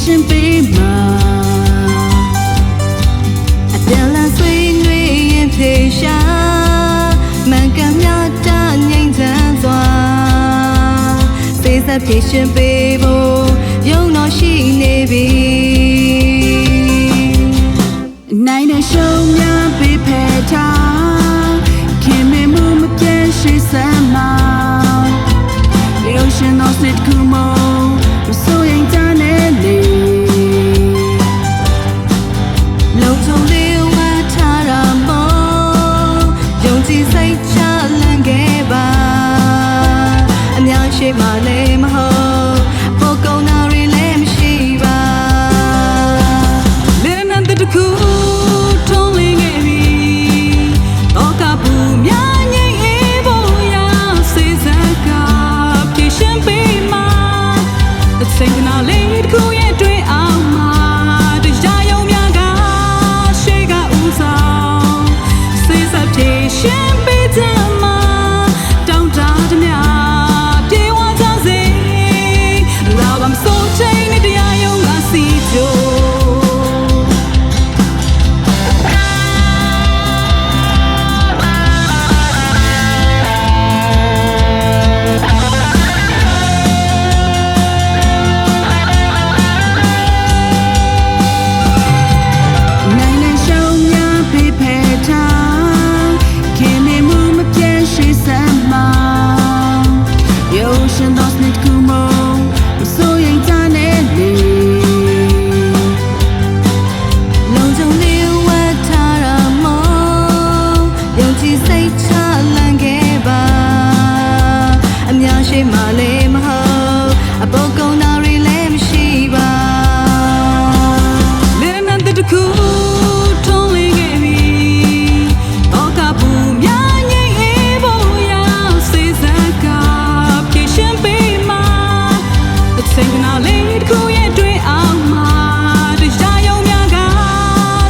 ရှင်ပေးမှာအပြန်လာဆွေးနွေးရင်ဖြေရှာမှန်ကန်မြတ်တငြိမ်ချမ်းစွာစေစပ်ဖြေရှင်ပေးဖို့ယုံတော်ရှိနေပြီနိုင်တဲ့ရှုံးများပေးဖယ်ထားခင်မမှုမပြတ်ရှိစမ်းမှာရုပ်ရှင်တော်စစ်ကူမမစိုးရင်တန်းနေလေလုံချုံလေးဝတ်ထားတာမို့ယုံကြည်စိတ်ချလန့်ခဲ့ပါအများရှိမှလည်းမဟုတ်ပိုကုန်တာတွေလည်းမရှိပါလင်းနဲ့တကူထုံးလင်းခဲ့ပြီတော့ကပူများငိမ့်အေးဖို့ရစေစကားဖြေရှင်ပေးမှာစင်ကနာလေးတကူရဲ့တွေ့အောင်မှာတရားယုံများကရှေ့ကဦးဆောင်စေစပ်ဖြေရှင်ပေးကြမှာတောင်းတသည်များပြေဝကြစေလာပါမစိုးချိန်နဲ့တရားယုံကစီကြိုရှင်တော်စနစ်ကူမမစိုးရင်တန်းနေလေလုံချုံလေးဝတ်ထားတာမို့ယုံကြည်စိတ်ချလန့်ခဲ့ပါအများရှိမှလည်းမဟုတ်အပေါ်ကုန်တာတွေလည်းမရှိပါလင်းနဲ့တကူထုံးလင်းခဲ့ပြီတော့ကပူများငိမ့်အေးဖို့ရစေစကားစင်ကနာလေးတကူရဲ့တွေ့အောင်မှာတရားယုံများက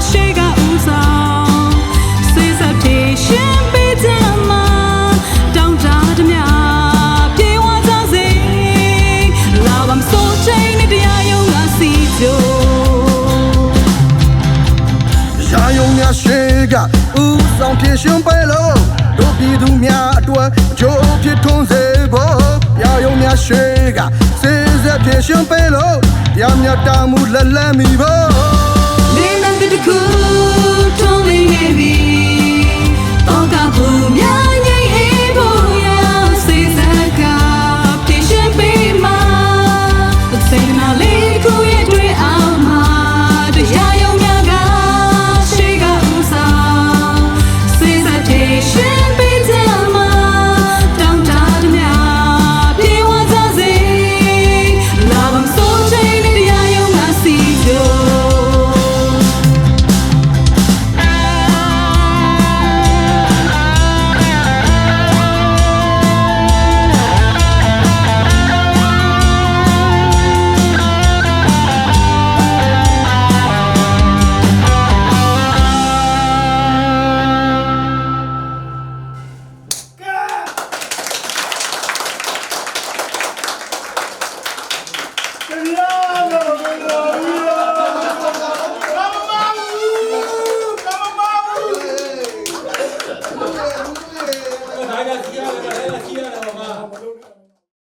ရှေ့ကဦးဆောင်စေစပ်ဖြေရှင်ပေးကြမှာတောင်းတသည်များပြေဝကြစေလာပါမစိုးချိန်နဲ့တရားယုံကစီကြိုတရားယုံများရှေ့ကဦးဆောင်ဖြေရှင်ပေးလို့တို့ပြည်သူများအတွက်အကျိုးဖြစ်ထွန်းစေဖို့တရားယုံများရှေ့ကစေစပ်ဖြေရှင်ပေးလို့တရားမြတ်တာမှုလက်လန်းမိဖို့